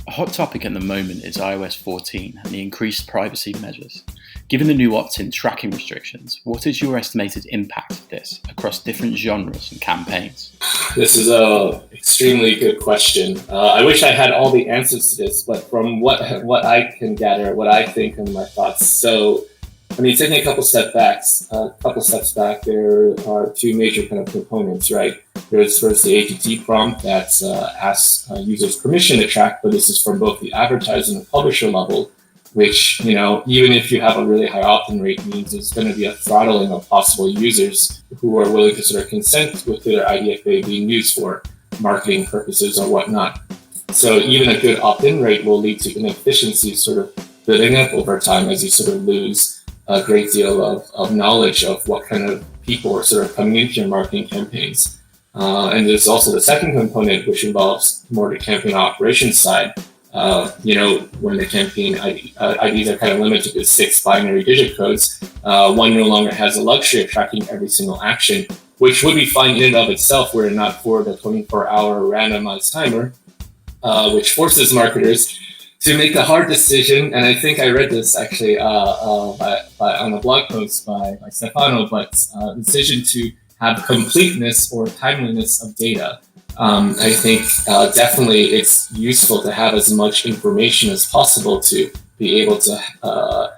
A hot topic at the moment is iOS14 and the increased privacy measures. Given the new opt-in tracking restrictions, what is your estimated impact of this across different genres and campaigns? This is a extremely good question. I wish I had all the answers to this, but from what I can gather, what I think and my thoughts. So, I mean, taking a couple steps back, there are two major kind of components, right? There's first the ATT prompt that asks users permission to track, but this is from both the advertiser and the publisher level, which, even if you have a really high opt-in rate, means there's going to be a throttling of possible users who are willing to sort of consent with their IDFA being used for marketing purposes or whatnot. So even a good opt-in rate will lead to inefficiencies sort of building up over time as you sort of lose a great deal of knowledge of what kind of people are sort of coming into your marketing campaigns. And there's also the second component, which involves more the campaign operations side. When the campaign IDs are kind of limited to 6 binary digit codes, one no longer has the luxury of tracking every single action, which would be fine in and of itself were it not for the 24-hour randomized timer, which forces marketers to make a hard decision. And I think I read this actually on a blog post by Stefano, but decision to have completeness or timeliness of data. I think definitely it's useful to have as much information as possible to be able to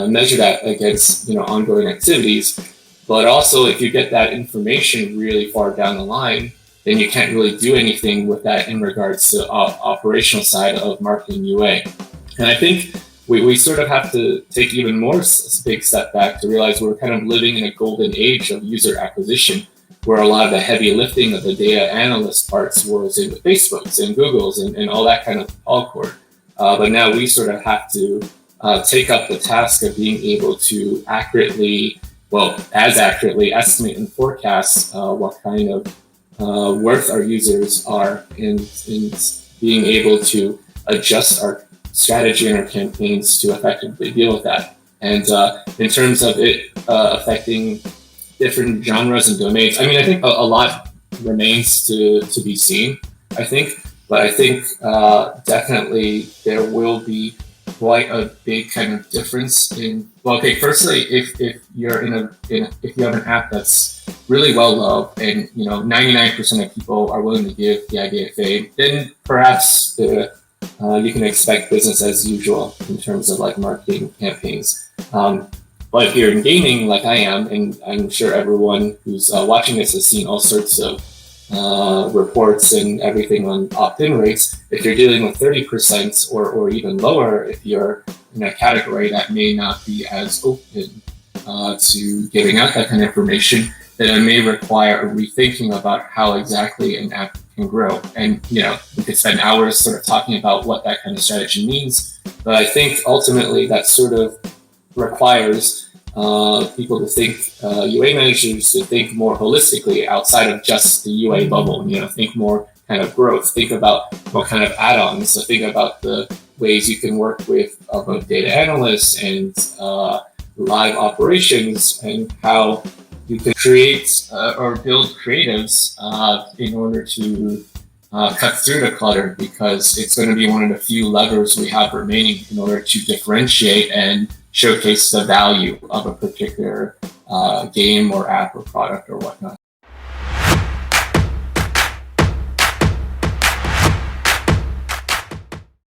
measure that against ongoing activities. But also, if you get that information really far down the line, then you can't really do anything with that in regards to operational side of marketing UA. And I think we sort of have to take even more big step back to realize we're kind of living in a golden age of user acquisition, where a lot of the heavy lifting of the data analyst parts was in the Facebooks and Googles and all that kind of all-core. But now we sort of have to take up the task of being able to as accurately estimate and forecast what kind of worth our users are in being able to adjust our strategy and our campaigns to effectively deal with that. And in terms of it affecting different genres and domains, I mean, I think a lot remains to be seen, I think. But I think definitely there will be quite a big kind of difference in, firstly, if you're if you have an app that's really well loved and 99% of people are willing to give the IDFA, then perhaps you can expect business as usual in terms of like marketing campaigns. But if you're in gaming like I am, and I'm sure everyone who's watching this has seen all sorts of reports and everything on opt-in rates, if you're dealing with 30% or even lower, if you're in a category that may not be as open to giving out that kind of information, then it may require a rethinking about how exactly an app can grow. And, we could spend hours sort of talking about what that kind of strategy means. But I think ultimately that sort of requires people to think, UA managers to think more holistically outside of just the UA bubble, think more kind of growth, think about what kind of add-ons, so think about the ways you can work with both data analysts and live operations and how you can create or build creatives in order to cut through the clutter, because it's going to be one of the few levers we have remaining in order to differentiate and showcase the value of a particular game or app or product or whatnot.